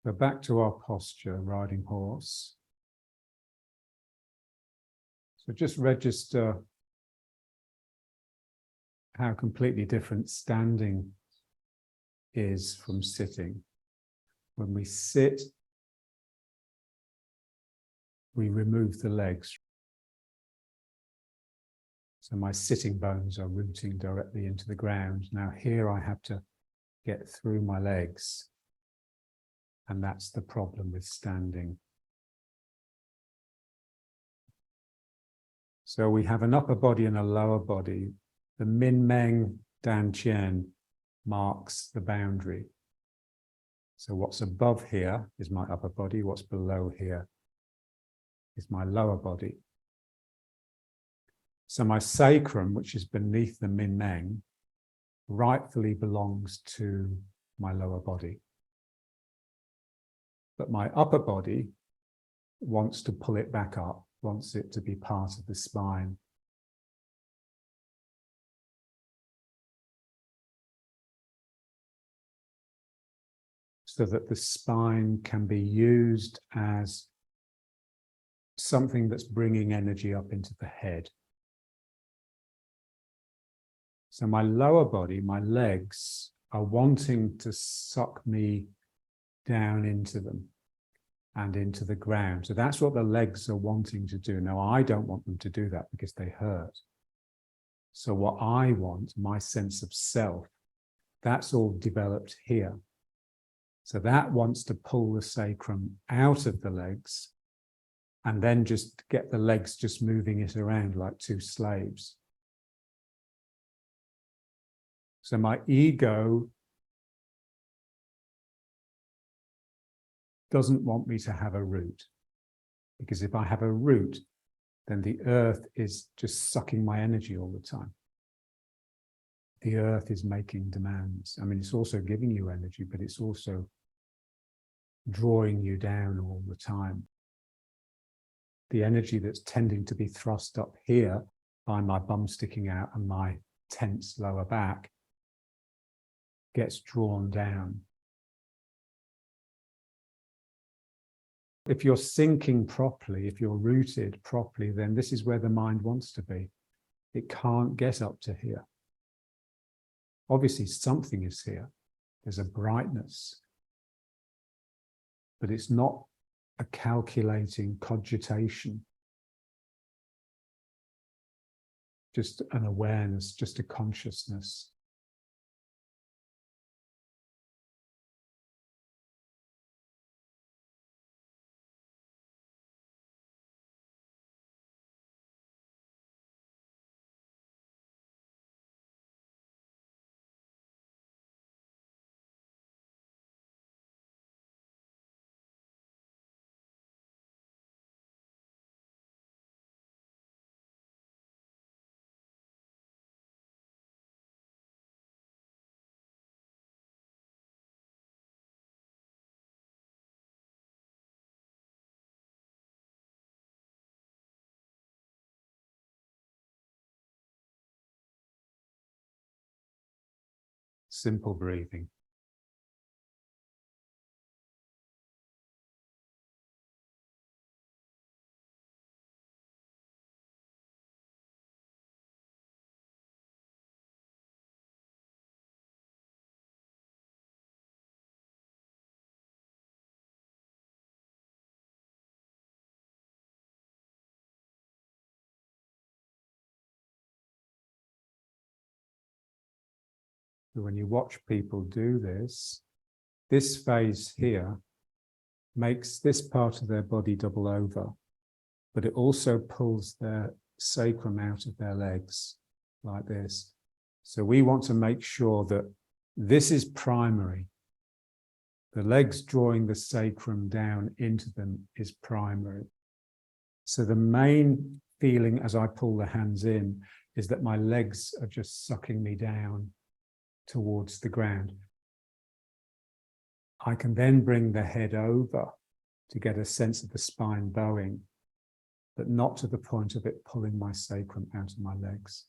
So back to our posture, riding horse. So just register how completely different standing is from sitting. When we sit, we remove the legs. So my sitting bones are rooting directly into the ground. Now here I have to get through my legs. And that's the problem with standing. So we have an upper body and a lower body. The Min Meng Dan Qian marks the boundary. So what's above here is my upper body. What's below here is my lower body. So my sacrum, which is beneath the Min Meng, rightfully belongs to my lower body. But my upper body wants to pull it back up, wants it to be part of the spine. So that the spine can be used as something that's bringing energy up into the head. So my lower body, my legs, are wanting to suck me down into them and into the ground. So that's what the legs are wanting to do. Now, I don't want them to do that because they hurt. So what I want, my sense of self, that's all developed here. So that wants to pull the sacrum out of the legs and then just get the legs just moving it around like two slaves. So my ego doesn't want me to have a root, because if I have a root, then the earth is just sucking my energy all the time. The earth is making demands. I mean, it's also giving you energy, but it's also drawing you down all the time. The energy that's tending to be thrust up here by my bum sticking out and my tense lower back gets drawn down. If you're sinking properly, if you're rooted properly, then this is where the mind wants to be. It can't get up to here. Obviously, something is here. There's a brightness. But it's not a calculating cogitation. Just an awareness, just a consciousness. Simple breathing. So when you watch people do this, this phase here makes this part of their body double over, but it also pulls their sacrum out of their legs like this. So we want to make sure that this is primary. The legs drawing the sacrum down into them is primary. So the main feeling as I pull the hands in is that my legs are just sucking me down towards the ground. I can then bring the head over to get a sense of the spine bowing, but not to the point of it pulling my sacrum out of my legs.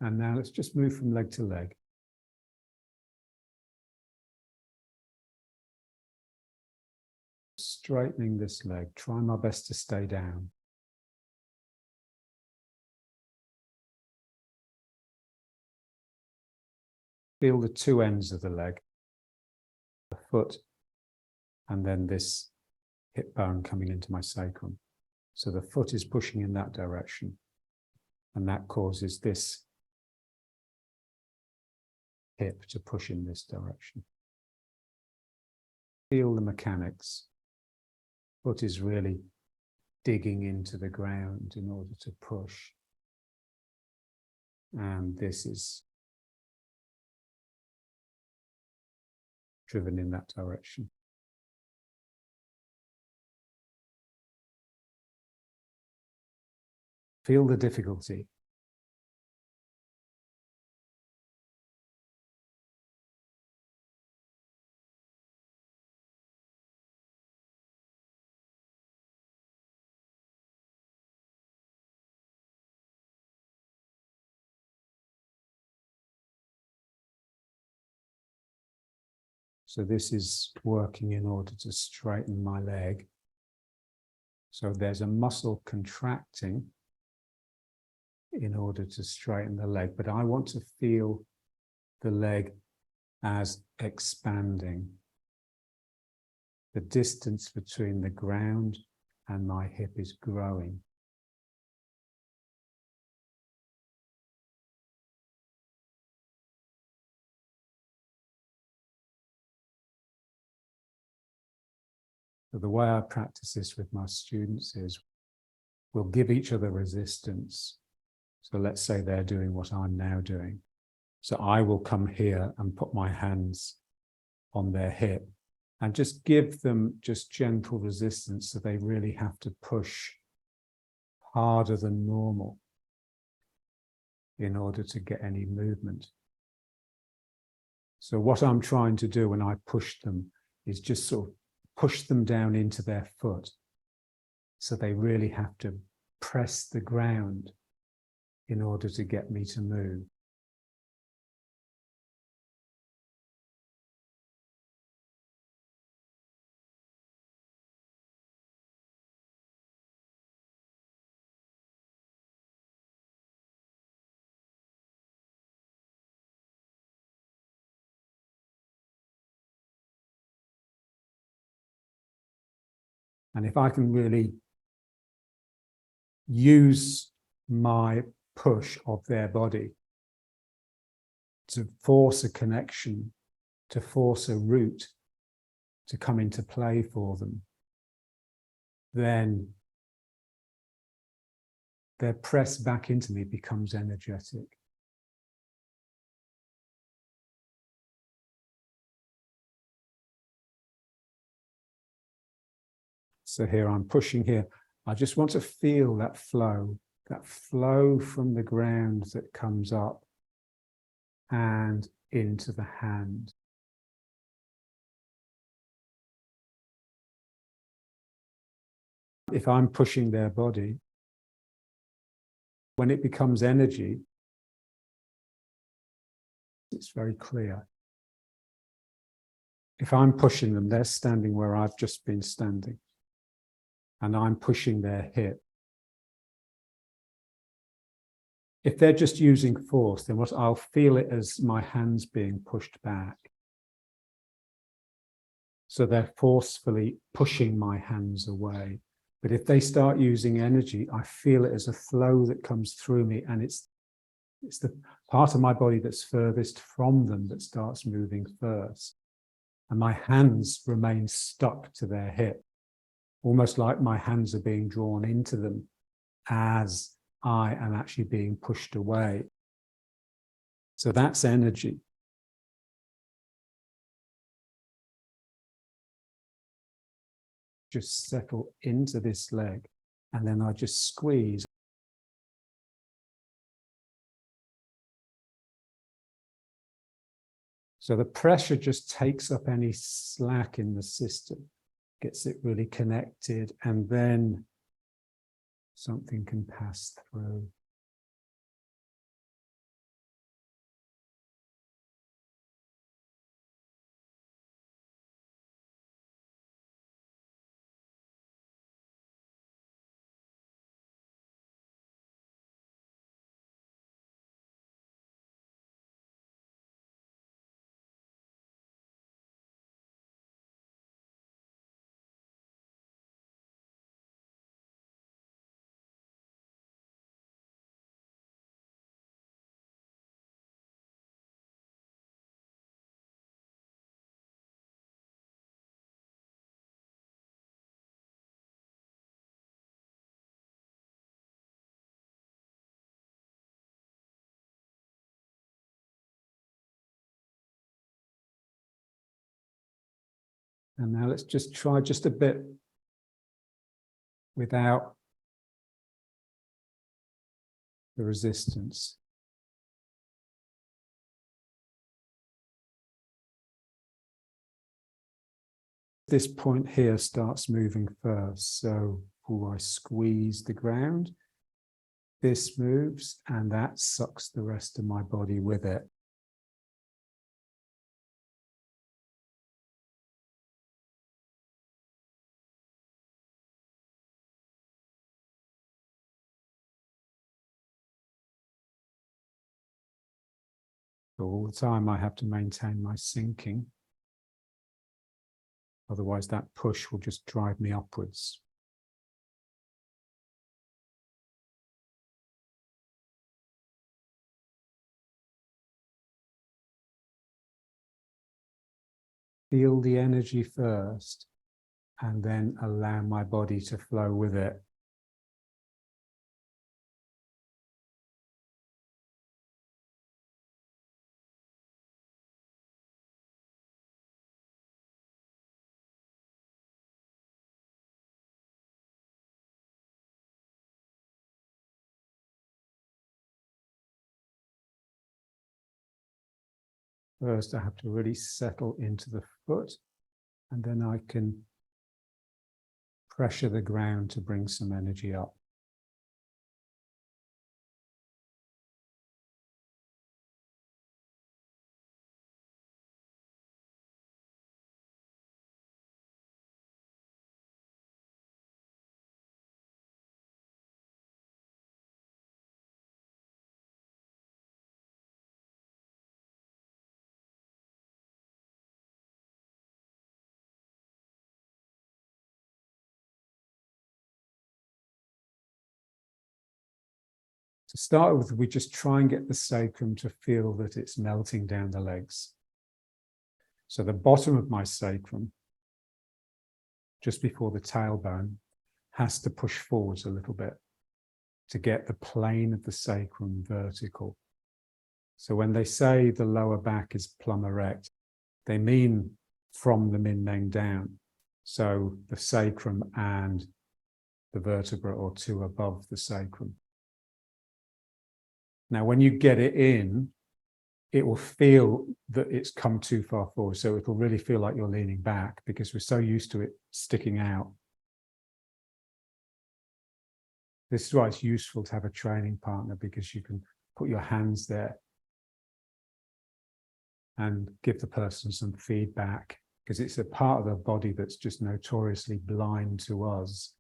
And now let's just move from leg to leg. Straightening this leg, try my best to stay down. Feel the two ends of the leg, the foot, and then this hip bone coming into my sacrum. So the foot is pushing in that direction, and that causes this hip to push in this direction. Feel the mechanics. Foot is really digging into the ground in order to push. And this is driven in that direction. Feel the difficulty. So this is working in order to straighten my leg. So there's a muscle contracting in order to straighten the leg, but I want to feel the leg as expanding. The distance between the ground and my hip is growing. So the way I practice this with my students is we'll give each other resistance. So let's say they're doing what I'm now doing. So I will come here and put my hands on their hip and just give them just gentle resistance, so they really have to push harder than normal in order to get any movement. So what I'm trying to do when I push them is just sort of push them down into their foot. So they really have to press the ground in order to get me to move. And if I can really use my push of their body to force a connection, to force a route to come into play for them, then their press back into me becomes energetic. So here I'm pushing here. I just want to feel that flow from the ground that comes up and into the hand. If I'm pushing their body, when it becomes energy, it's very clear. If I'm pushing them, they're standing where I've just been standing, and I'm pushing their hip. If they're just using force, then what I'll feel it as my hands being pushed back. So they're forcefully pushing my hands away. But if they start using energy, I feel it as a flow that comes through me, and it's the part of my body that's furthest from them that starts moving first. And my hands remain stuck to their hip, almost like my hands are being drawn into them as I am actually being pushed away. So that's energy. Just settle into this leg, and then I just squeeze. So the pressure just takes up any slack in the system, gets it really connected, and then something can pass through. And now let's just try just a bit without the resistance. This point here starts moving first. So I squeeze the ground. This moves and that sucks the rest of my body with it. So all the time I have to maintain my sinking. Otherwise that push will just drive me upwards. Feel the energy first and then allow my body to flow with it. First, I have to really settle into the foot, and then I can pressure the ground to bring some energy up. To start with, we just try and get the sacrum to feel that it's melting down the legs. So the bottom of my sacrum, just before the tailbone, has to push forwards a little bit to get the plane of the sacrum vertical. So when they say the lower back is plumb erect, they mean from the min-meng down. So the sacrum and the vertebra or two above the sacrum. Now, when you get it in, it will feel that it's come too far forward. So it'll really feel like you're leaning back because we're so used to it sticking out. This is why it's useful to have a training partner, because you can put your hands there and give the person some feedback, because it's a part of the body that's just notoriously blind to us.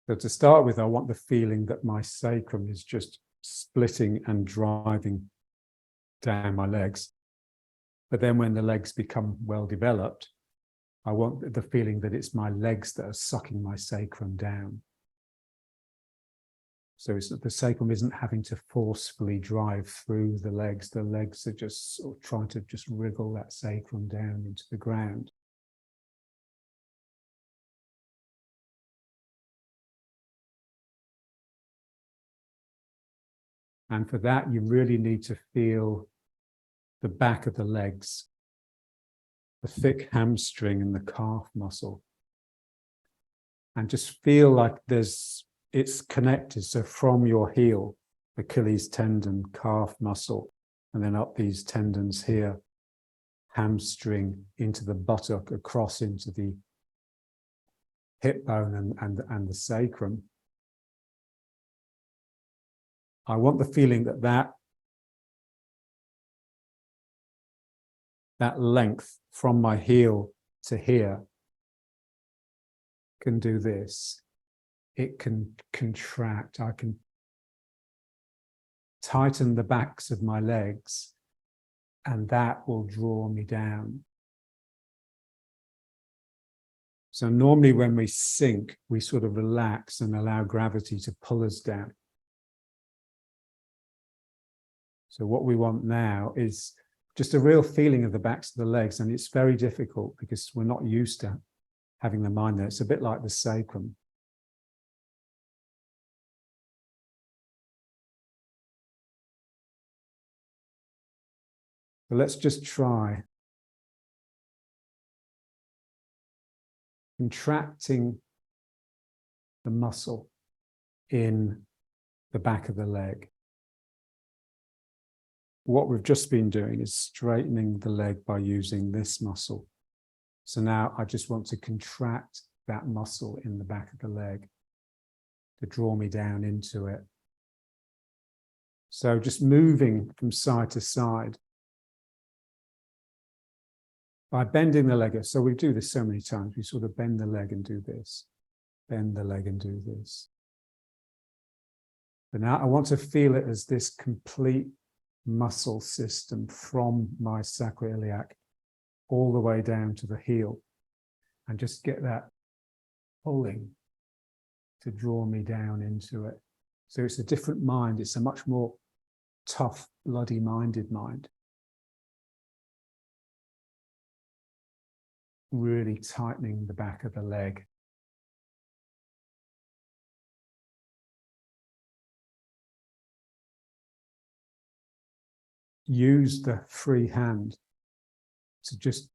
So to start with, I want the feeling that my sacrum is just splitting and driving down my legs. But then when the legs become well developed, I want the feeling that it's my legs that are sucking my sacrum down. So it's that the sacrum isn't having to forcefully drive through the legs. The legs are just sort of trying to just wriggle that sacrum down into the ground. And for that, you really need to feel the back of the legs, the thick hamstring and the calf muscle. And just feel like it's connected. So from your heel, Achilles tendon, calf muscle, and then up these tendons here, hamstring into the buttock, across into the hip bone and the sacrum. I want the feeling that length from my heel to here can do this. It can contract. I can tighten the backs of my legs, and that will draw me down. So normally when we sink, we sort of relax and allow gravity to pull us down. So what we want now is just a real feeling of the backs of the legs, and it's very difficult because we're not used to having the mind there. It's a bit like the sacrum. So let's just try contracting the muscle in the back of the leg. What we've just been doing is straightening the leg by using this muscle. So now I just want to contract that muscle in the back of the leg to draw me down into it. So just moving from side to side by bending the leg. So we do this so many times. We sort of bend the leg and do this, bend the leg and do this. But now I want to feel it as this complete muscle system from my sacroiliac all the way down to the heel, and just get that pulling to draw me down into it. So it's a different mind. It's a much more tough, bloody-minded mind. Really tightening the back of the leg. Use the free hand to just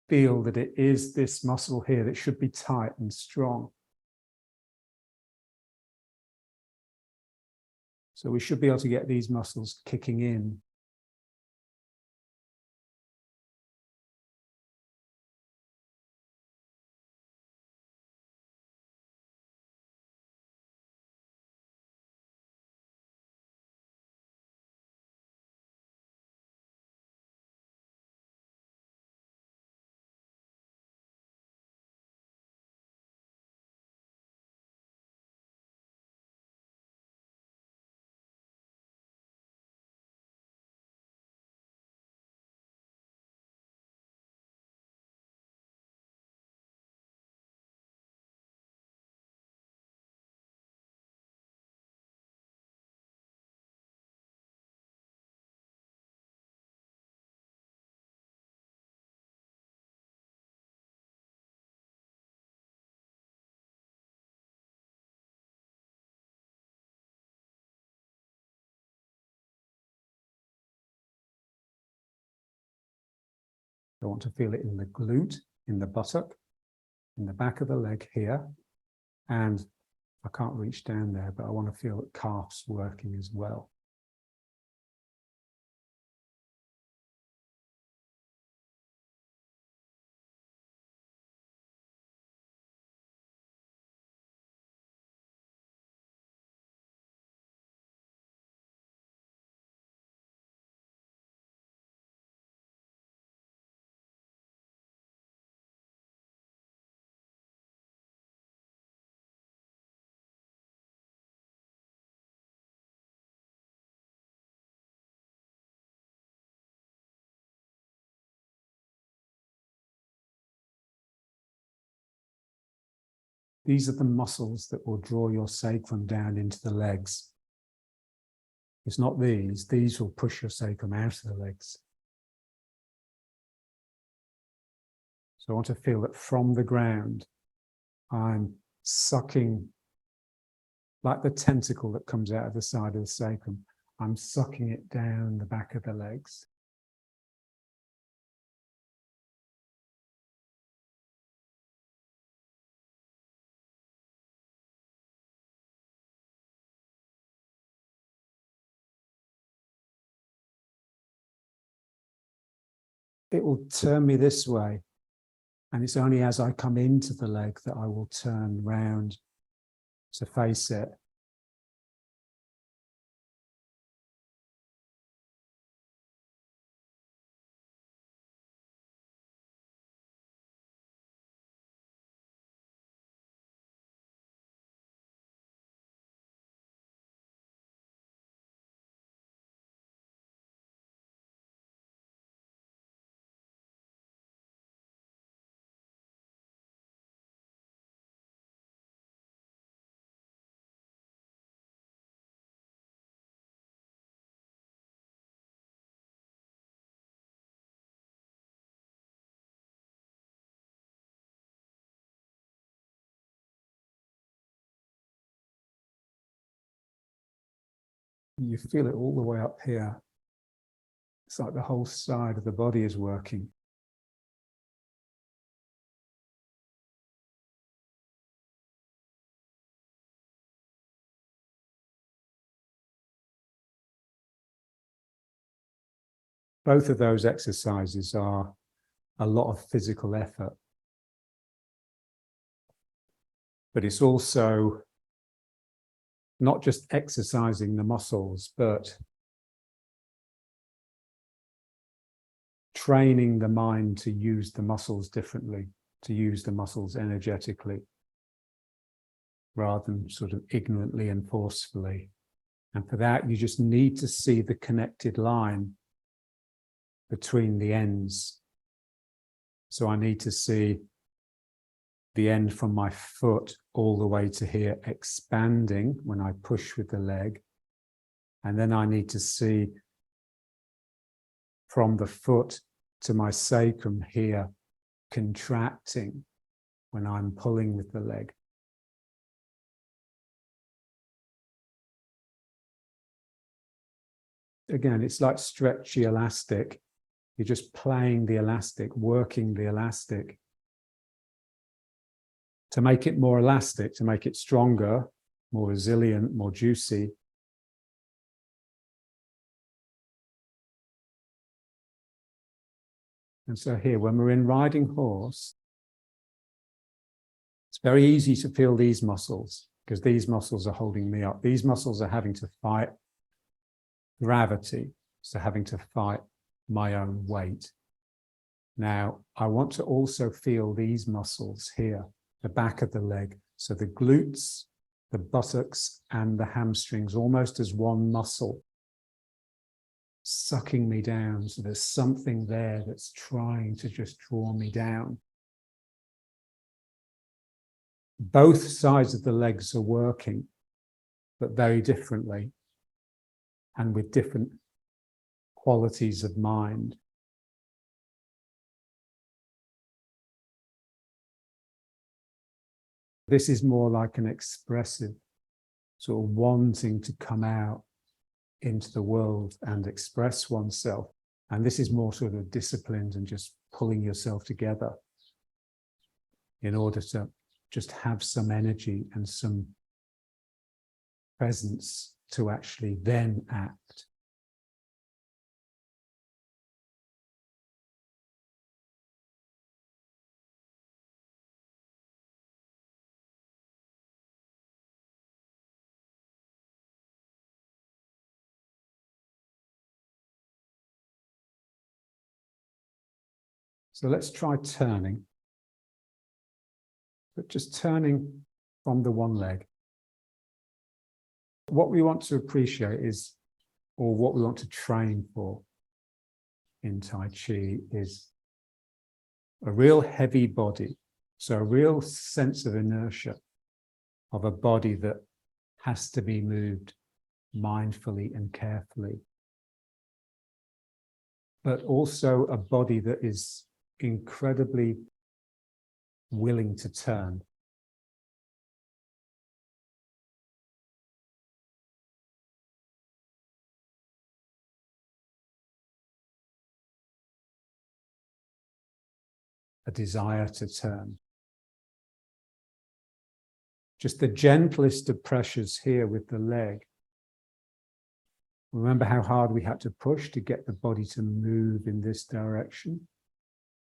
feel that it is this muscle here that should be tight and strong. So we should be able to get these muscles kicking in. I want to feel it in the glute, in the buttock, in the back of the leg here. And I can't reach down there, but I want to feel the calves working as well. These are the muscles that will draw your sacrum down into the legs. It's not these. These will push your sacrum out of the legs. So I want to feel that from the ground, I'm sucking, like the tentacle that comes out of the side of the sacrum, I'm sucking it down the back of the legs. It will turn me this way, and it's only as I come into the leg that I will turn round to face it. You feel it all the way up here. It's like the whole side of the body is working. Both of those exercises are a lot of physical effort. But it's also not just exercising the muscles, but training the mind to use the muscles differently, to use the muscles energetically, rather than sort of ignorantly and forcefully. And for that, you just need to see the connected line between the ends. So I need to see the end from my foot all the way to here expanding when I push with the leg. And then I need to see from the foot to my sacrum here contracting when I'm pulling with the leg. Again, it's like stretchy elastic. You're just playing the elastic, working the elastic to make it more elastic, to make it stronger, more resilient, more juicy. And so here, when we're in riding horse, it's very easy to feel these muscles because these muscles are holding me up. These muscles are having to fight gravity, so having to fight my own weight. Now, I want to also feel these muscles here, the back of the leg. So the glutes, the buttocks, and the hamstrings, almost as one muscle, sucking me down. So there's something there that's trying to just draw me down. Both sides of the legs are working, but very differently and with different qualities of mind. This is more like an expressive, sort of wanting to come out into the world and express oneself. And this is more sort of disciplined and just pulling yourself together in order to just have some energy and some presence to actually then act. So let's try turning, but just turning from the one leg. What we want to appreciate is, or what we want to train for in Tai Chi, is a real heavy body. So a real sense of inertia of a body that has to be moved mindfully and carefully. But also a body that is incredibly willing to turn. A desire to turn. Just the gentlest of pressures here with the leg. Remember how hard we had to push to get the body to move in this direction?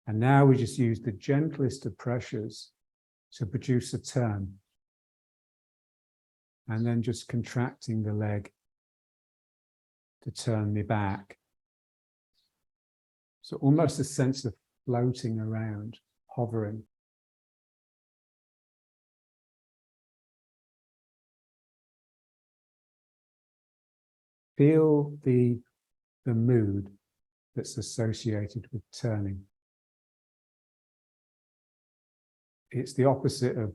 And now we just use the gentlest of pressures to produce a turn. And then just contracting the leg to turn me back. So almost a sense of floating around, hovering. Feel the mood that's associated with turning. It's the opposite of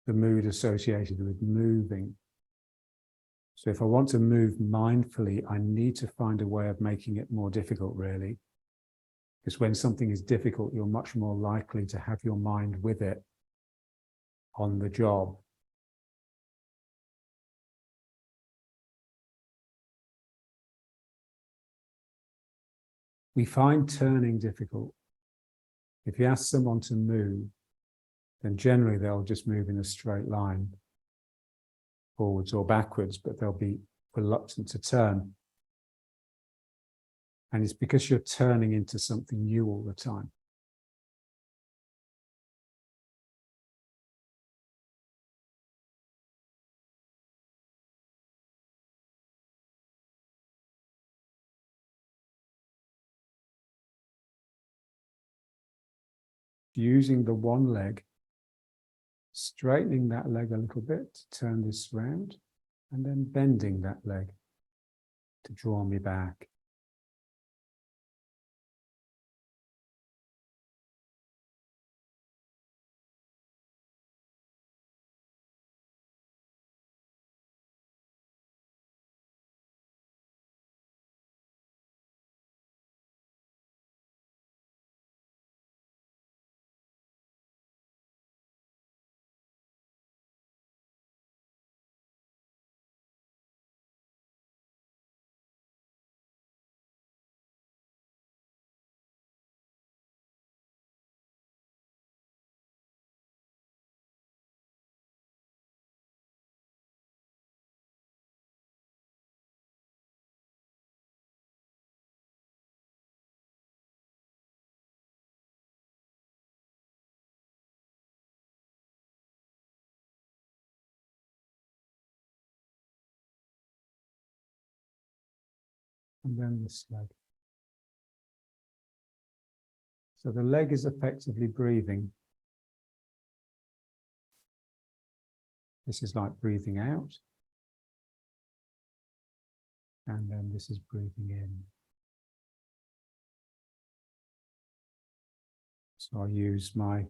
the mood associated with moving. So if I want to move mindfully, I need to find a way of making it more difficult, really. Because when something is difficult, you're much more likely to have your mind with it on the job. We find turning difficult. If you ask someone to move, then generally they'll just move in a straight line, forwards or backwards, but they'll be reluctant to turn. And it's because you're turning into something new all the time. Using the one leg, straightening that leg a little bit to turn this round, and then bending that leg to draw me back. And then this leg. So the leg is effectively breathing. This is like breathing out. And then this is breathing in. So I use my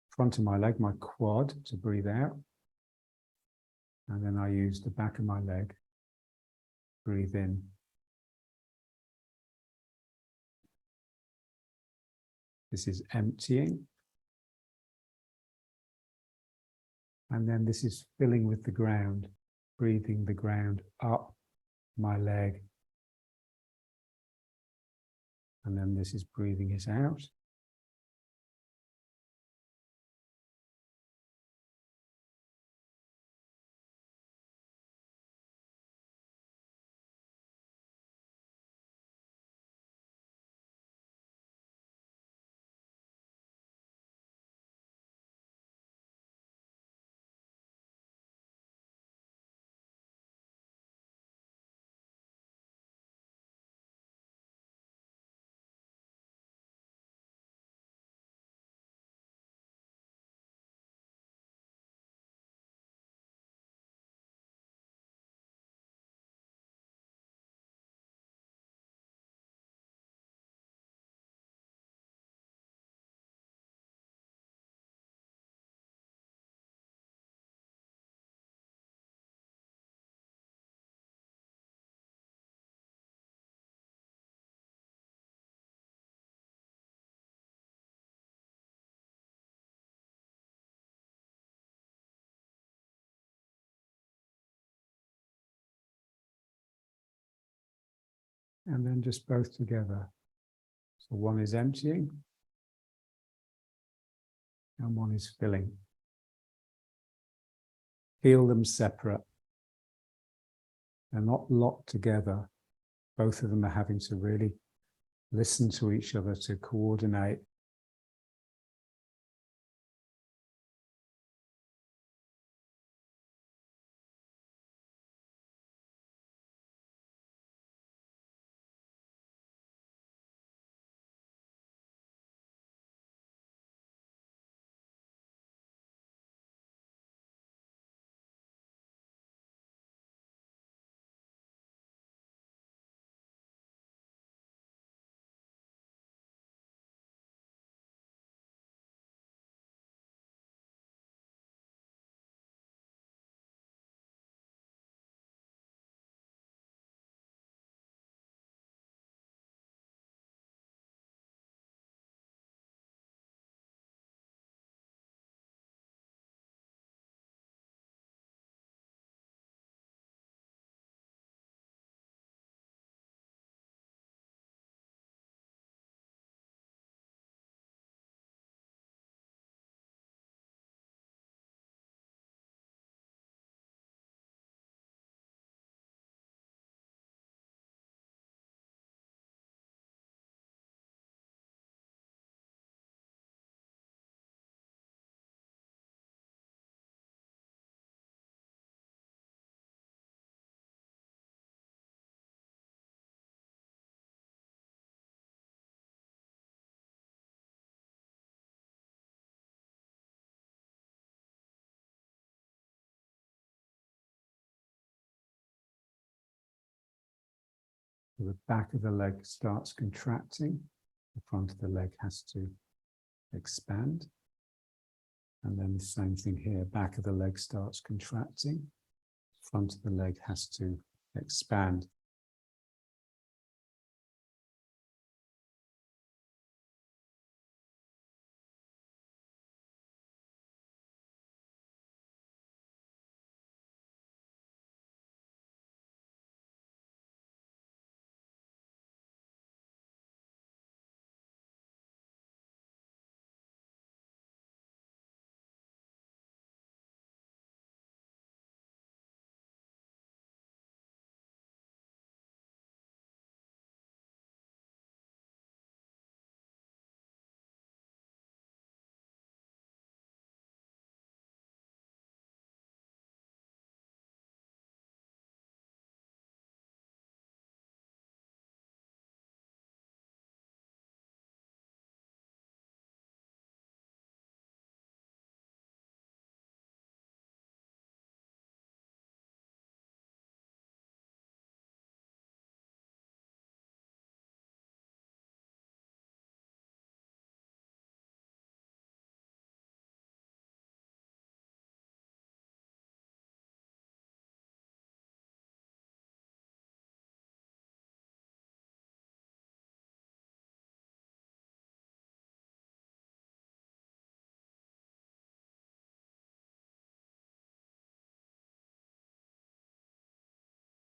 front of my leg, my quad, to breathe out. And then I use the back of my leg, breathe in. This is emptying. And then this is filling with the ground, breathing the ground up my leg. And then this is breathing it out. And then just both together. So one is emptying and one is filling. Feel them separate. They're not locked together. Both of them are having to really listen to each other to coordinate. So the back of the leg starts contracting, the front of the leg has to expand. And then the same thing here, back of the leg starts contracting, front of the leg has to expand.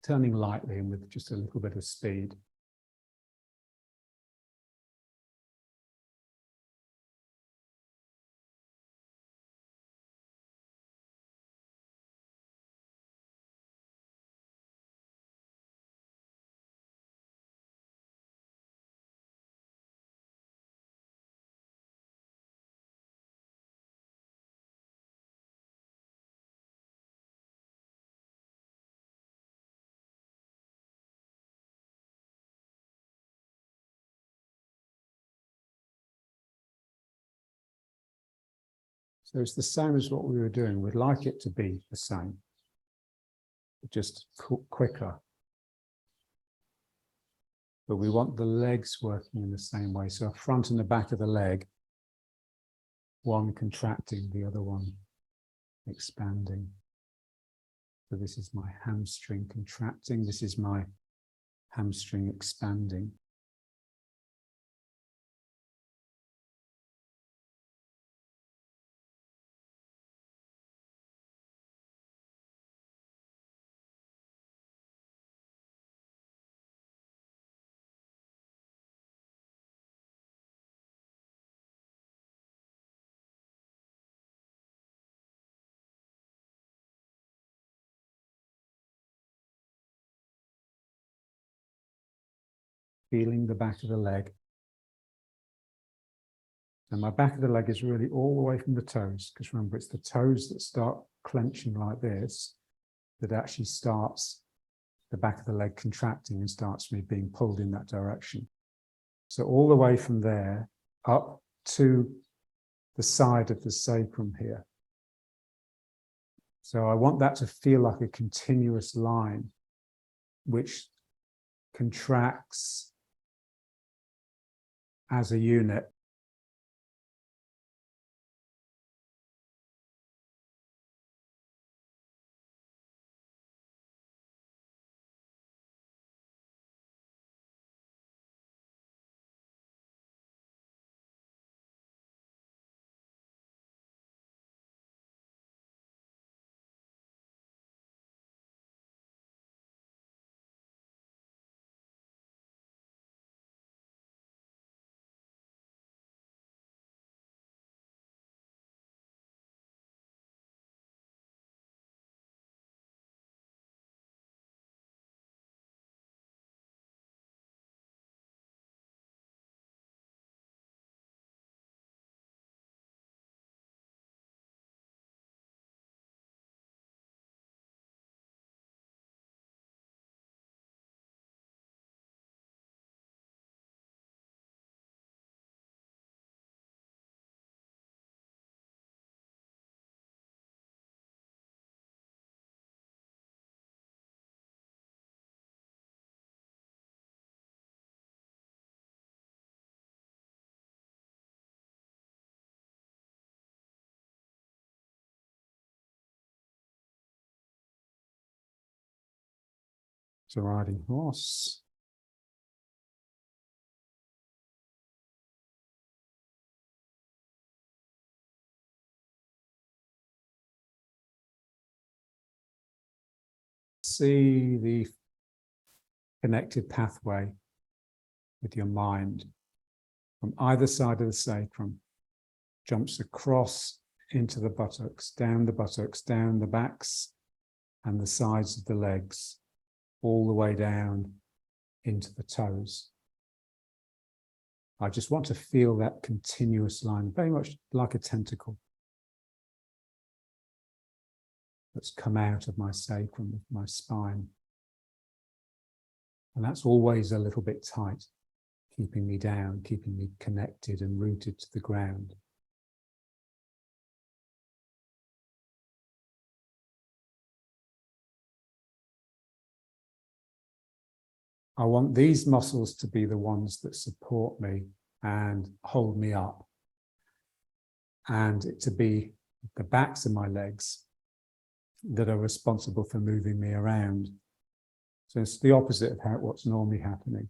Turning lightly and with just a little bit of speed. So it's the same as what we were doing. We'd like it to be the same, just quicker. But we want the legs working in the same way. So front and the back of the leg, one contracting, the other one expanding. So this is my hamstring contracting. This is my hamstring expanding. Feeling the back of the leg. And my back of the leg is really all the way from the toes, because remember, it's the toes that start clenching like this, that actually starts the back of the leg contracting and starts me being pulled in that direction. So all the way from there up to the side of the sacrum here. So I want that to feel like a continuous line, which contracts as a unit. to riding horse. See the connected pathway with your mind from either side of the sacrum, jumps across into the buttocks, down the backs and the sides of the legs, all the way down into the toes. I just want to feel that continuous line, very much like a tentacle that's come out of my sacrum, of my spine. And that's always a little bit tight, keeping me down, keeping me connected and rooted to the ground. I want these muscles to be the ones that support me and hold me up, and it to be the backs of my legs that are responsible for moving me around. So it's the opposite of what's normally happening.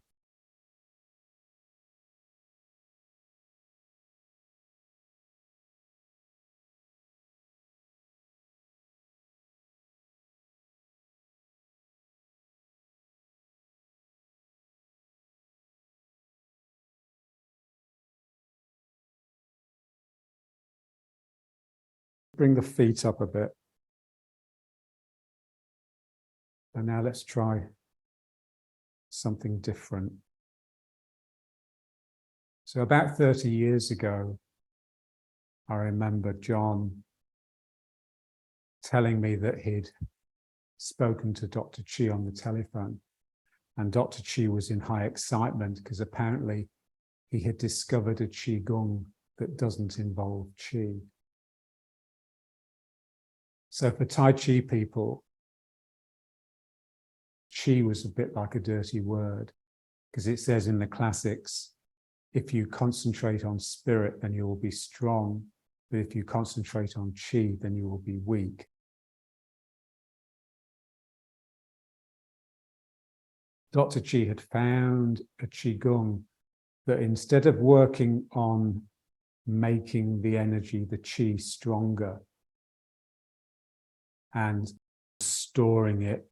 Bring the feet up a bit. And now let's try something different. So about 30 years ago, I remember John telling me that he'd spoken to Dr. Chi on the telephone, and Dr. Chi was in high excitement because apparently he had discovered a Qigong that doesn't involve Qi. So for Tai Chi people, Qi was a bit like a dirty word, because it says in the classics, if you concentrate on spirit, then you will be strong. But if you concentrate on Qi, then you will be weak. Dr. Chi had found a Qigong that instead of working on making the energy, the Qi, stronger and storing it,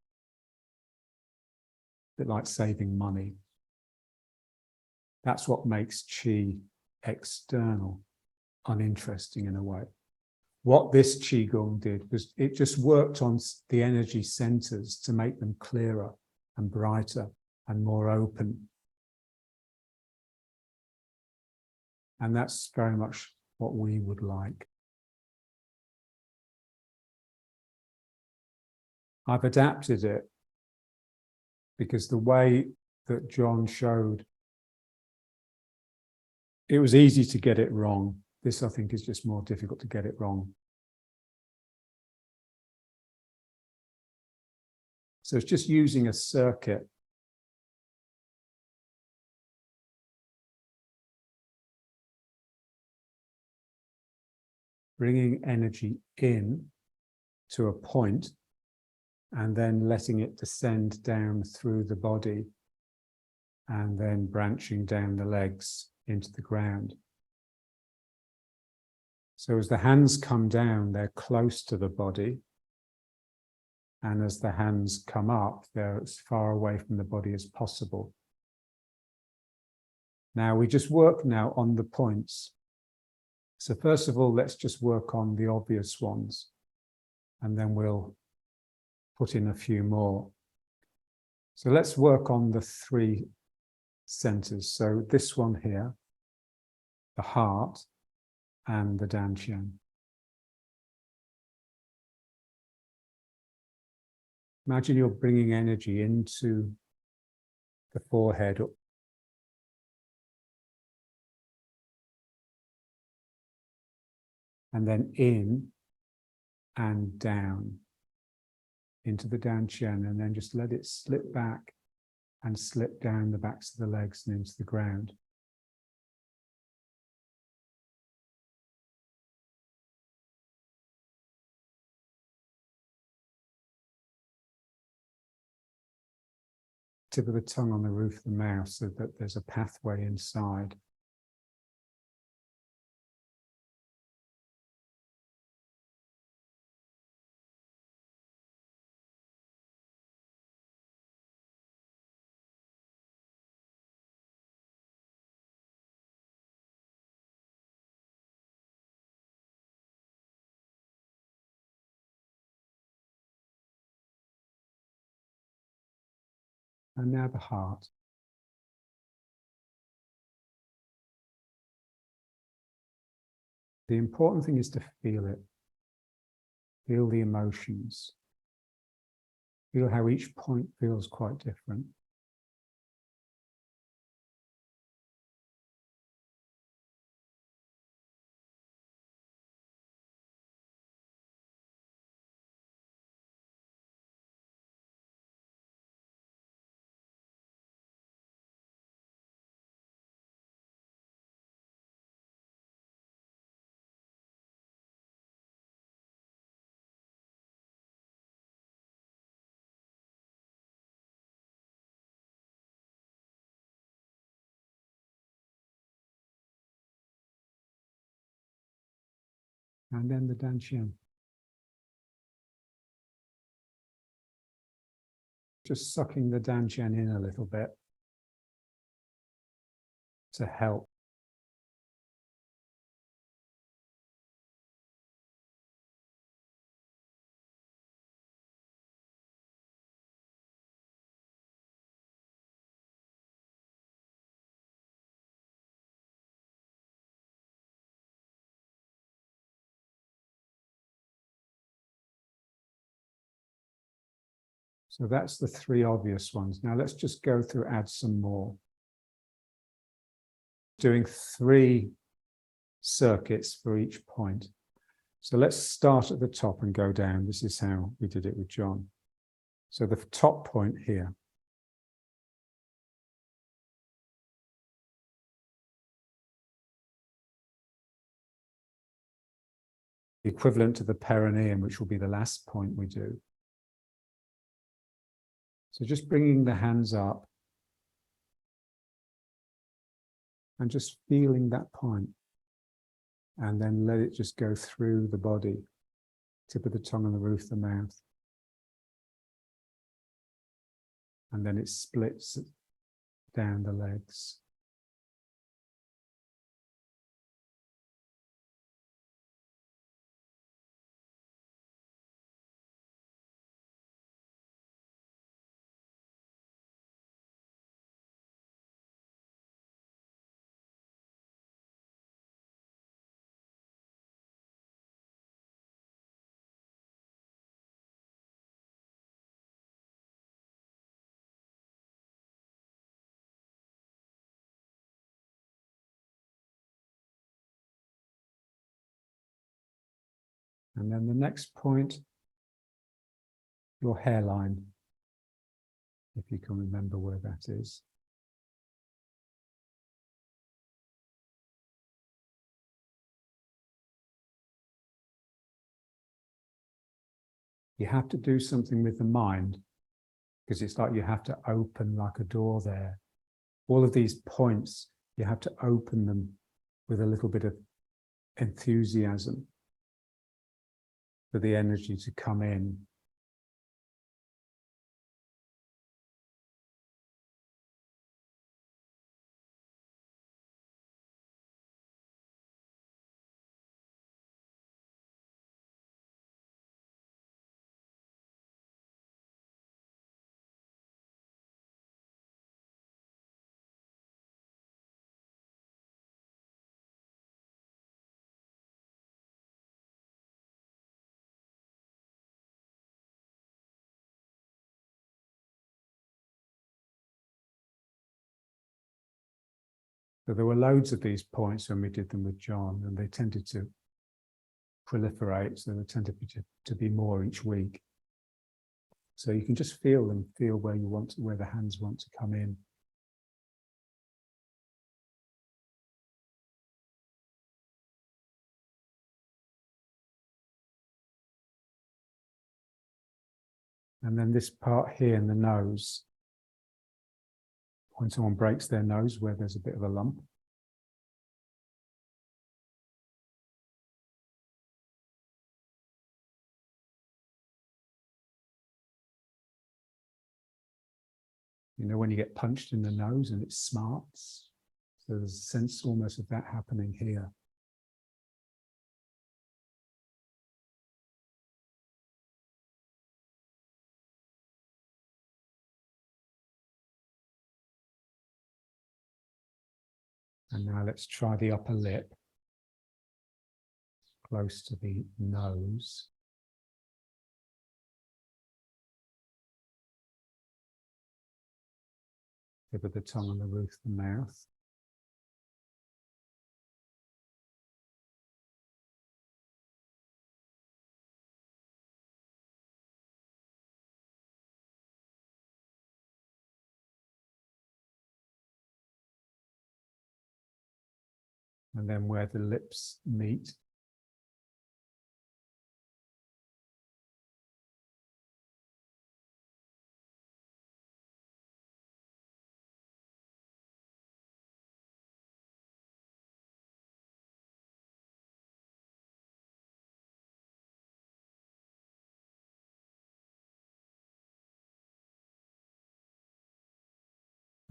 a bit like saving money, that's what makes Qi external, uninteresting in a way. What this Qigong did was it just worked on the energy centers to make them clearer and brighter and more open. And that's very much what we would like. I've adapted it because the way that John showed, it was easy to get it wrong. This, I think, is just more difficult to get it wrong. So it's just using a circuit. Bringing energy in to a point and then letting it descend down through the body and then branching down the legs into the ground. So as the hands come down, they're close to the body. And as the hands come up, they're as far away from the body as possible. Now we just work now on the points. So first of all, let's just work on the obvious ones, and then we'll put in a few more. So let's work on the three centers. So this one here, the heart and the dantian. Imagine you're bringing energy into the forehead and then in and down into the dantian, and then just let it slip back and slip down the backs of the legs and into the ground. tip of the tongue on the roof of the mouth so that there's a pathway inside. And now the heart. The important thing is to feel it. Feel the emotions. Feel how each point feels quite different. And then the dantian. Just sucking the dantian in a little bit to help. So that's the three obvious ones. Now let's just go through, add some more. Doing 3 circuits for each point. So let's start at the top and go down. This is how we did it with John. So the top point here. Equivalent to the perineum, which will be the last point we do. So just bringing the hands up and just feeling that point, and then let it just go through the body, tip of the tongue on the roof of the mouth. And then it splits down the legs. And then the next point, your hairline, if you can remember where that is. You have to do something with the mind, because it's like you have to open like a door there. All of these points, you have to open them with a little bit of enthusiasm for the energy to come in. So there were loads of these points when we did them with John, and they tended to proliferate, so there tended to be more each week. So you can just feel them, feel where you want to, where the hands want to come in. And then this part here in the nose, when someone breaks their nose where there's a bit of a lump. You know, when you get punched in the nose and it smarts. So there's a sense almost of that happening here. And now let's try the upper lip, close to the nose. Tip of the tongue on the roof of the mouth. And then where the lips meet.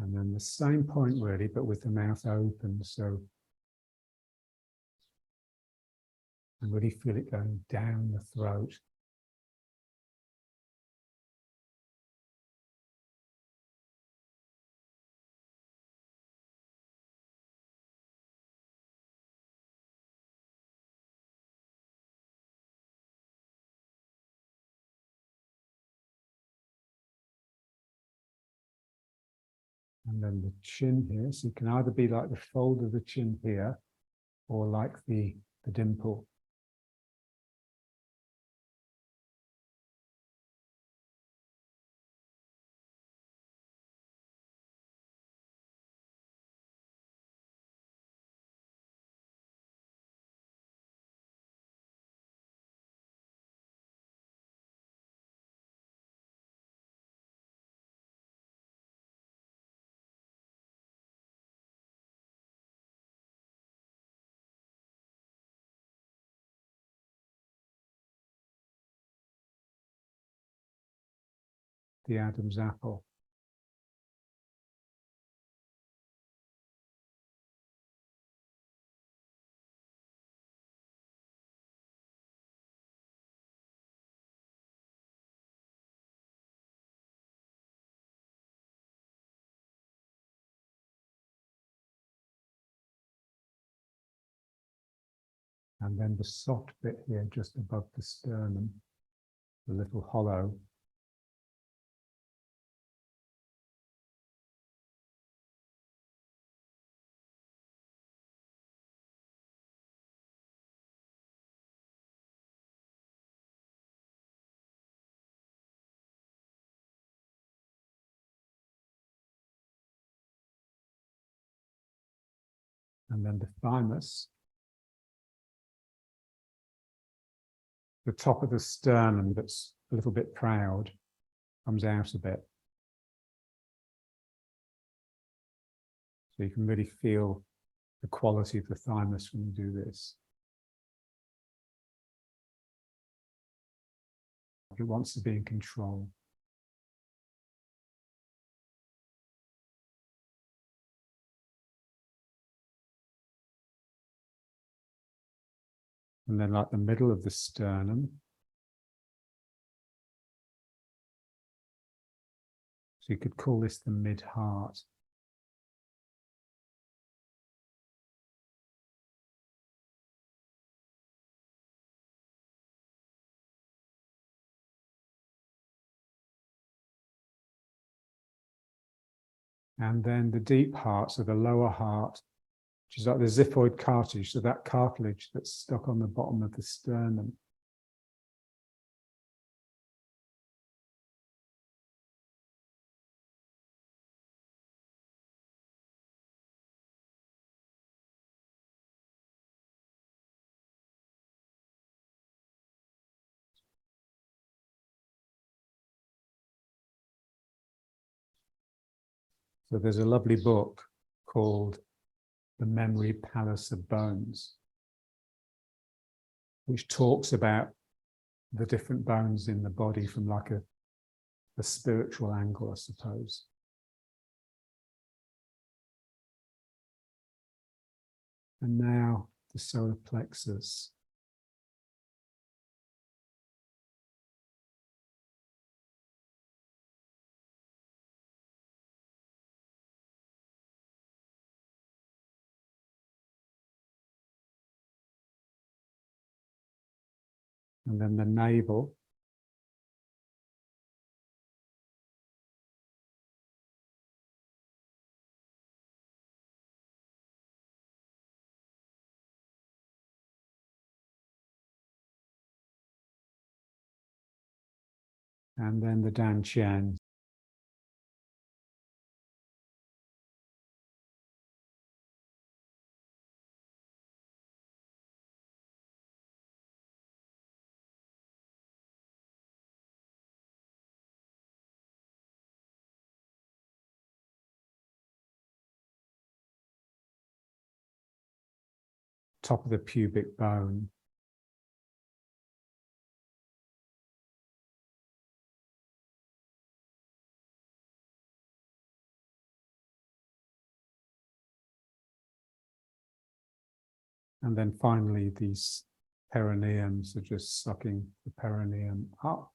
And then the same point really, but with the mouth open. So I really feel it going down the throat. And then the chin here. So you can either be like the fold of the chin here or like the dimple. The Adam's apple. And then the soft bit here just above the sternum, the little hollow. And then the thymus, the top of the sternum that's a little bit proud, comes out a bit. So you can really feel the quality of the thymus when you do this. It wants to be in control. And then like the middle of the sternum. So you could call this the mid-heart. And then the deep heart, so the lower heart, which is like the xiphoid cartilage, so that cartilage that's stuck on the bottom of the sternum. So there's a lovely book called The Memory Palace of Bones, which talks about the different bones in the body from like a spiritual angle, I suppose. And now the solar plexus. And then the navel. And then the dantian. Top of the pubic bone. And then finally, these perineums are just sucking the perineum up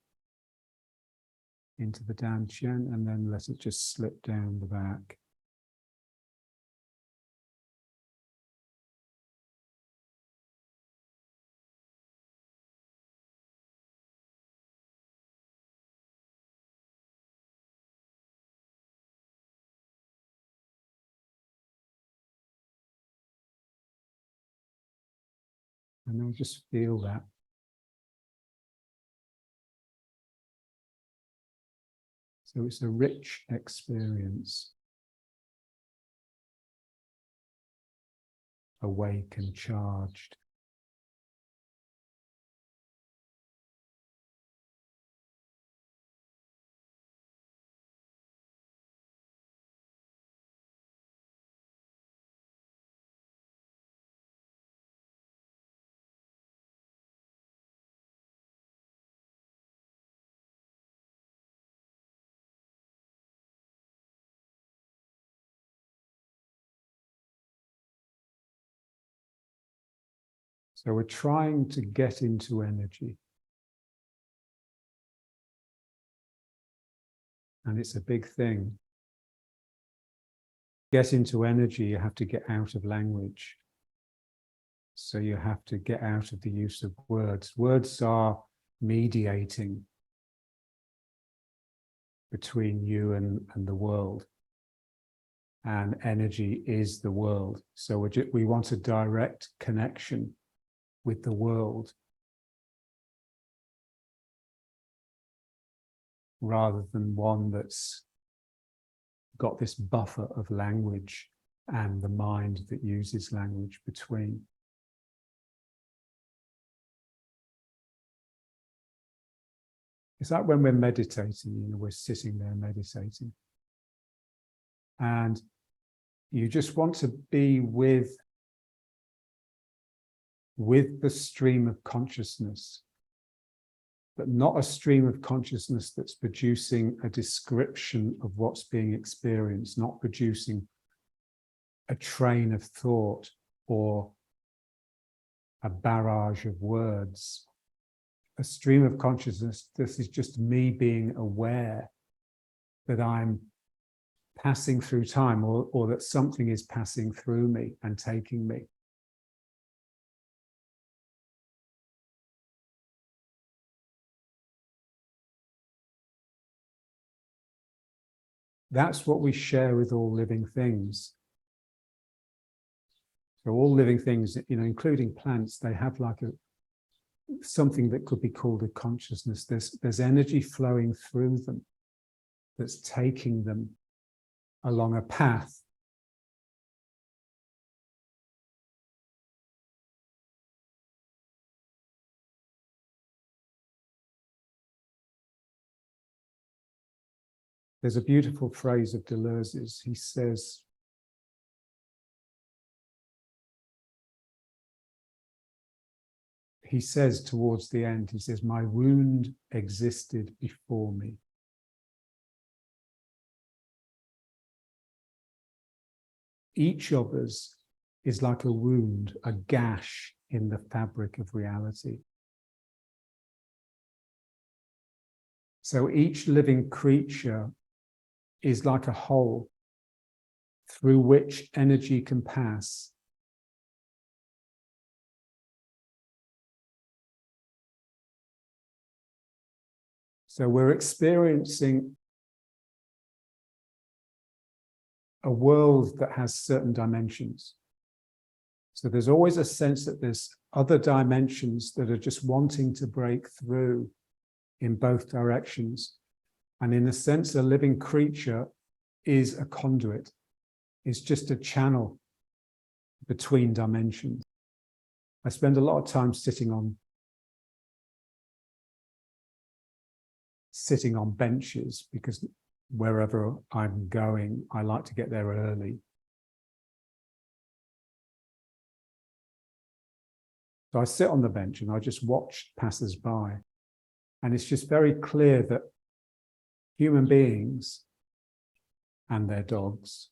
into the dantian, and then let it just slip down the back. And then just feel that. So it's a rich experience, awake and charged. So we're trying to get into energy. And it's a big thing. Get into energy, you have to get out of language. So you have to get out of the use of words. Words are mediating between you and the world. And energy is the world. So we want a direct connection with the world, rather than one that's got this buffer of language and the mind that uses language between. It's like when we're meditating, we're sitting there meditating. And you just want to be with the stream of consciousness, but not a stream of consciousness that's producing a description of what's being experienced, not producing a train of thought or a barrage of words. A stream of consciousness, this is just me being aware that I'm passing through time, or that something is passing through me and taking me. That's what we share with all living things. So all living things, including plants, they have like something that could be called a consciousness. There's energy flowing through them that's taking them along a path. There's a beautiful phrase of Deleuze's. He says towards the end, he says, my wound existed before me. Each of us is like a wound, a gash in the fabric of reality. So each living creature is like a hole through which energy can pass. So we're experiencing a world that has certain dimensions. So there's always a sense that there's other dimensions that are just wanting to break through in both directions. And in a sense, a living creature is a conduit. It's just a channel between dimensions. I spend a lot of time sitting on benches because wherever I'm going, I like to get there early. So I sit on the bench and I just watch passers-by. And it's just very clear that human beings and their dogs,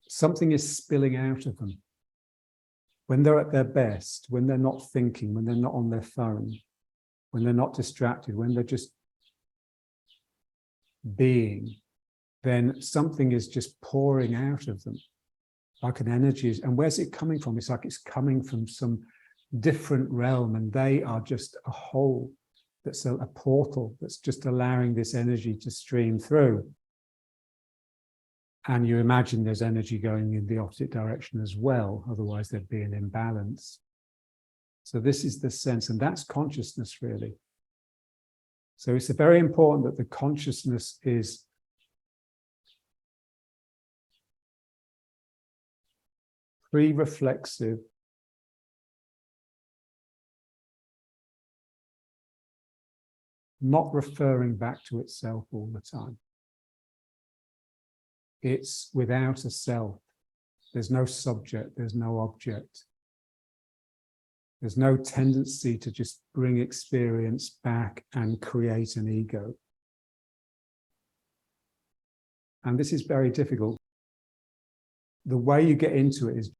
something is spilling out of them. When they're at their best, when they're not thinking, when they're not on their phone, when they're not distracted, when they're just being, then something is just pouring out of them, like an energy. And where's it coming from? It's like it's coming from some different realm, and they are just a hole that's a portal that's just allowing this energy to stream through. And you imagine there's energy going in the opposite direction as well, otherwise there'd be an imbalance. So this is the sense, and that's consciousness really. So it's very important that the consciousness is pre-reflexive, not referring back to itself all the time. It's without a self. There's no subject, there's no object. There's no tendency to just bring experience back and create an ego. And this is very difficult. The way you get into it is,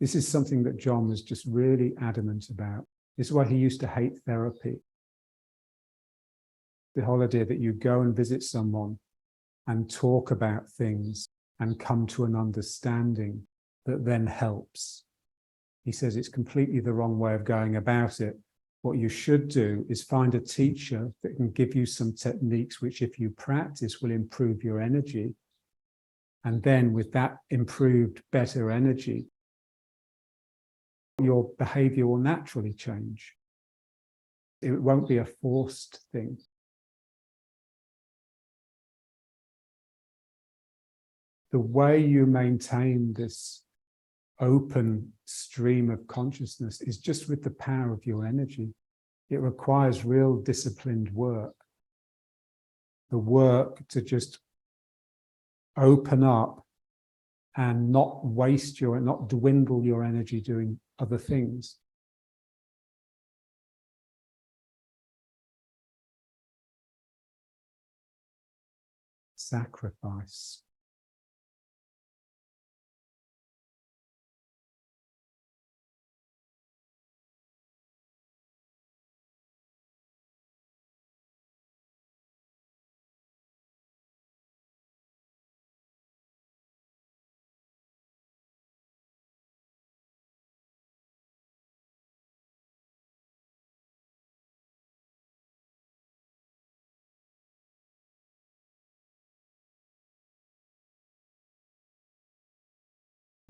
this is something that John was just really adamant about. This is why he used to hate therapy. The whole idea that you go and visit someone and talk about things and come to an understanding that then helps. He says it's completely the wrong way of going about it. What you should do is find a teacher that can give you some techniques which, if you practice, will improve your energy. And then with that improved, better energy, your behavior will naturally change. It won't be a forced thing. The way you maintain this open stream of consciousness is just with the power of your energy. It requires real disciplined work. The work to just open up and not waste not dwindle your energy doing other things. Sacrifice.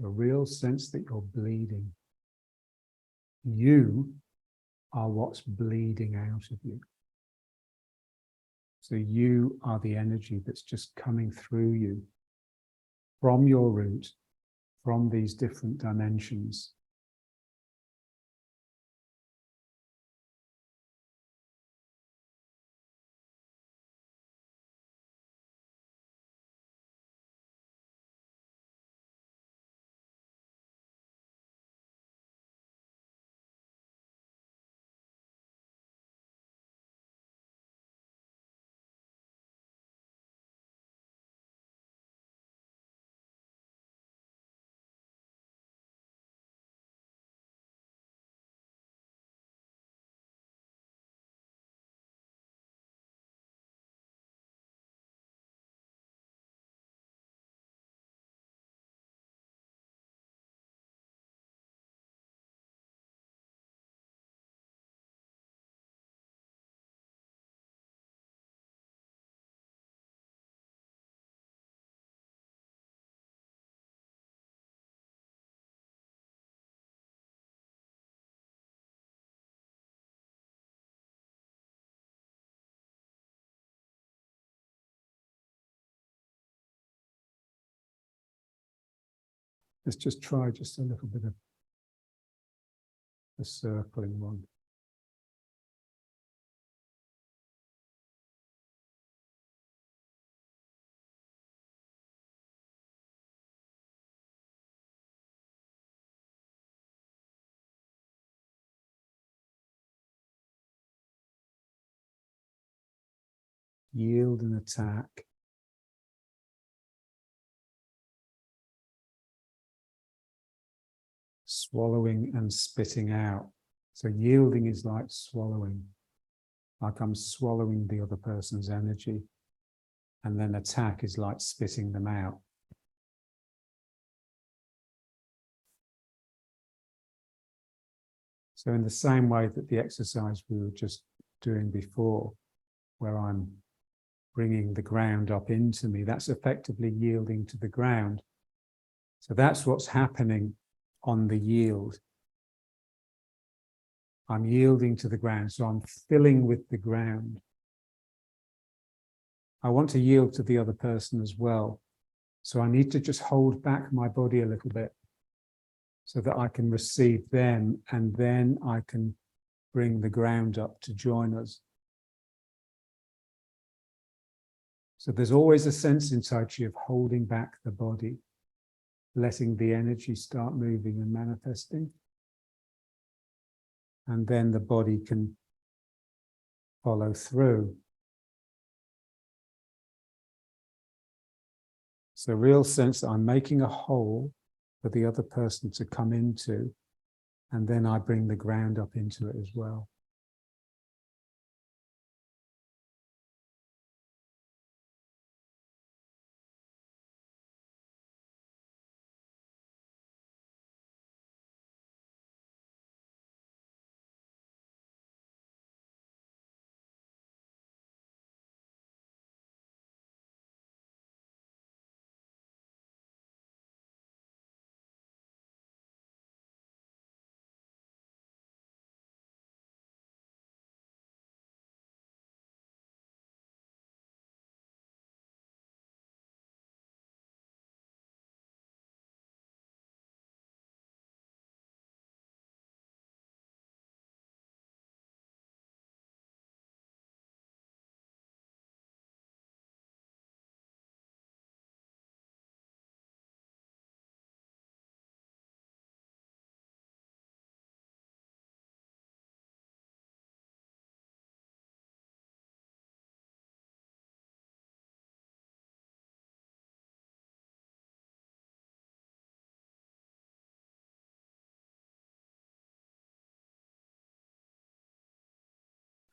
A real sense that you're bleeding. You are what's bleeding out of you. So you are the energy that's just coming through you from your root, from these different dimensions. Let's just try just a little bit of the circling one. Yield and attack. Swallowing and spitting out. So yielding is like swallowing, like I'm swallowing the other person's energy. And then attack is like spitting them out. So in the same way that the exercise we were just doing before, where I'm bringing the ground up into me, that's effectively yielding to the ground. So that's what's happening on the yield. I'm yielding to the ground, so I'm filling with the ground. I want to yield to the other person as well. So I need to just hold back my body a little bit so that I can receive them, and then I can bring the ground up to join us. So there's always a sense inside you of holding back the body, letting the energy start moving and manifesting. And then the body can follow through. It's a real sense that I'm making a hole for the other person to come into, and then I bring the ground up into it as well.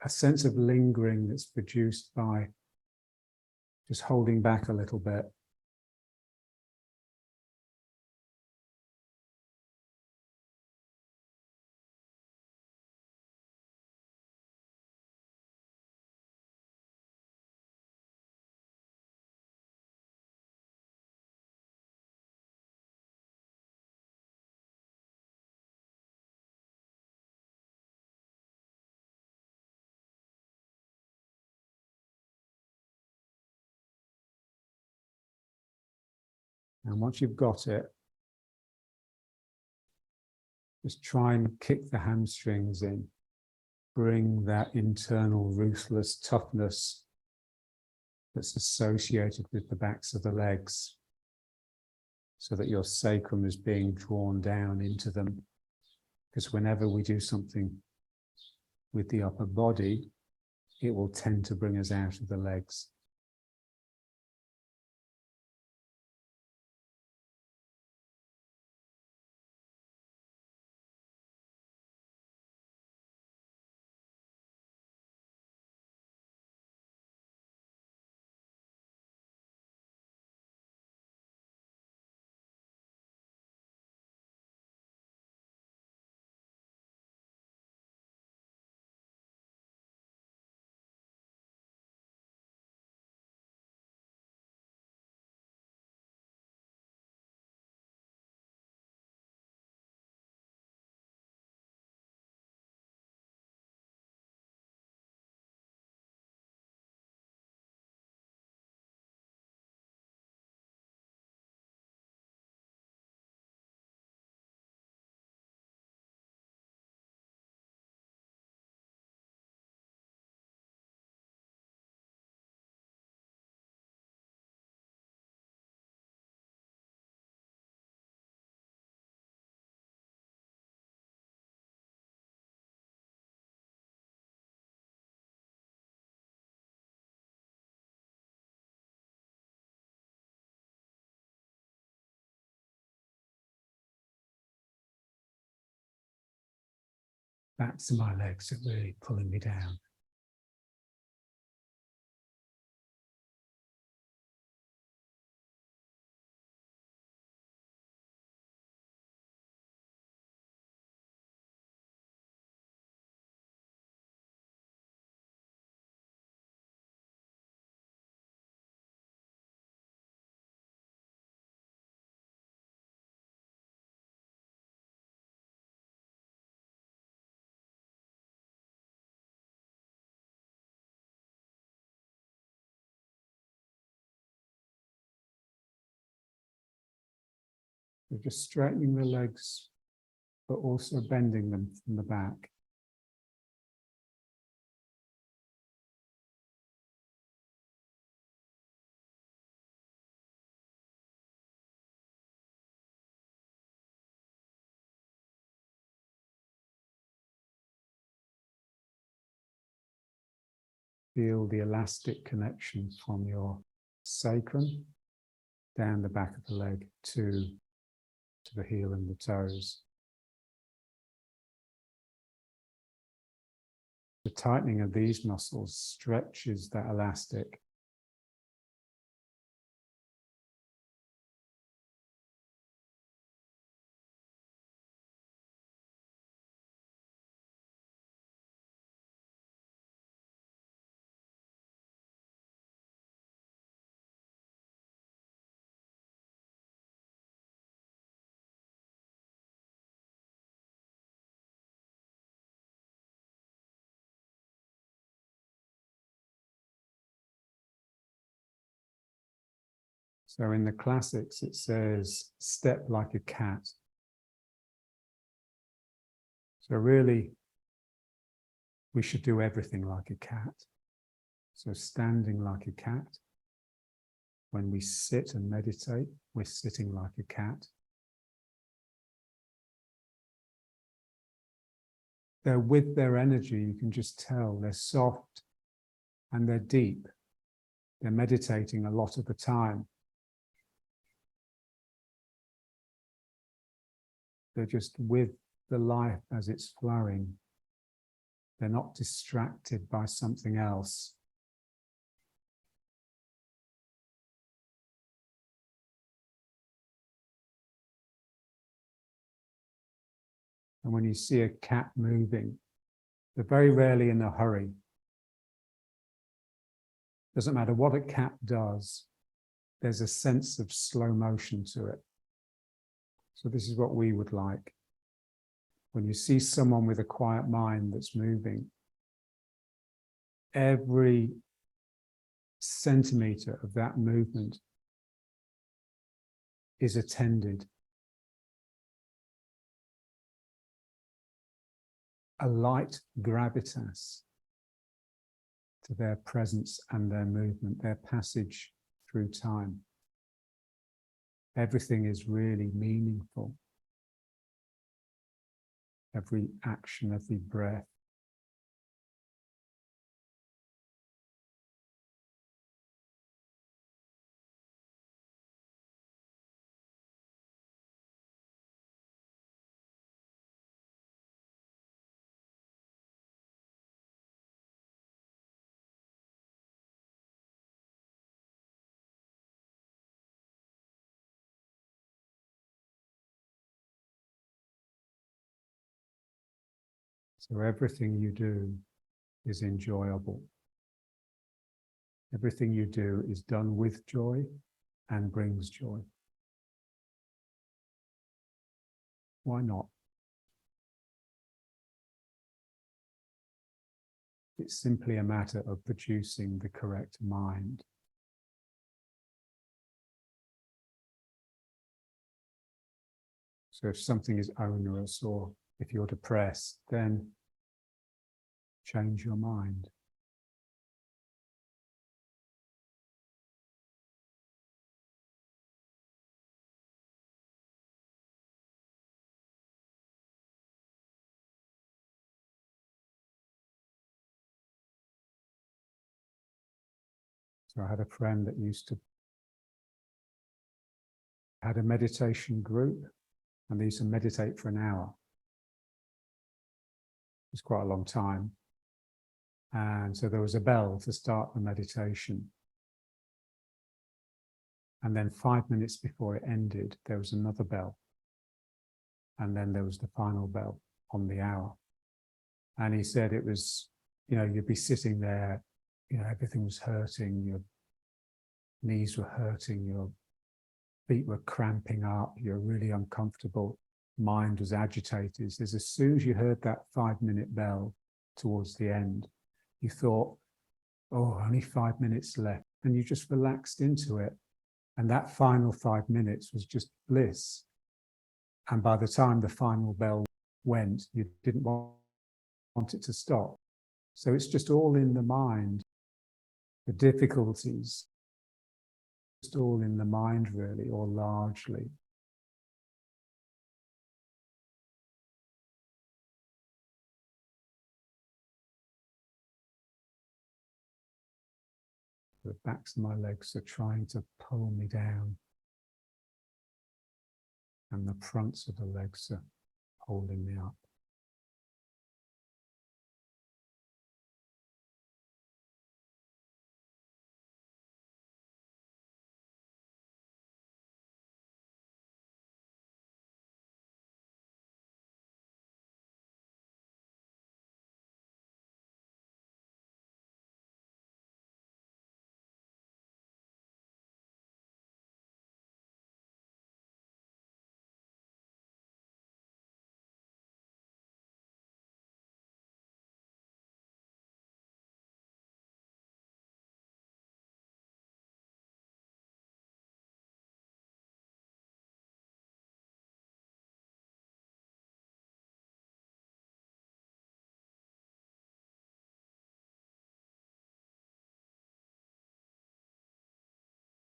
A sense of lingering that's produced by just holding back a little bit. And once you've got it, just try and kick the hamstrings in. Bring that internal ruthless toughness that's associated with the backs of the legs, so that your sacrum is being drawn down into them. Because whenever we do something with the upper body, it will tend to bring us out of the legs. backs of my legs are really pulling me down. So just straightening the legs, but also bending them from the back. Feel the elastic connection from your sacrum down the back of the leg to the heel and the toes. The tightening of these muscles stretches that elastic. So in the classics, it says, step like a cat. So really, we should do everything like a cat. So standing like a cat. When we sit and meditate, we're sitting like a cat. They're with their energy, you can just tell they're soft and they're deep. They're meditating a lot of the time. They're just with the life as it's flowing. They're not distracted by something else. And when you see a cat moving, they're very rarely in a hurry. Doesn't matter what a cat does, there's a sense of slow motion to it. So this is what we would like. When you see someone with a quiet mind that's moving, every centimeter of that movement is attended. A light gravitas to their presence and their movement, their passage through time. Everything is really meaningful. Every action, every breath. So everything you do is enjoyable. Everything you do is done with joy and brings joy. Why not? It's simply a matter of producing the correct mind. So if something is onerous or if you're depressed, then change your mind. So I had a friend that had a meditation group, and they used to meditate for an hour. was quite a long time. And so there was a bell to start the meditation. And then 5 minutes before it ended, there was another bell. And then there was the final bell on the hour. And he said it was, you'd be sitting there, everything was hurting, your knees were hurting, your feet were cramping up, you're really uncomfortable, mind was agitated. He says, as soon as you heard that 5-minute bell towards the end, you thought, oh, only 5 minutes left. And you just relaxed into it. And that final 5 minutes was just bliss. And by the time the final bell went, you didn't want it to stop. So it's just all in the mind. The difficulties, just all in the mind, really, or largely. The backs of my legs are trying to pull me down, and the fronts of the legs are holding me up.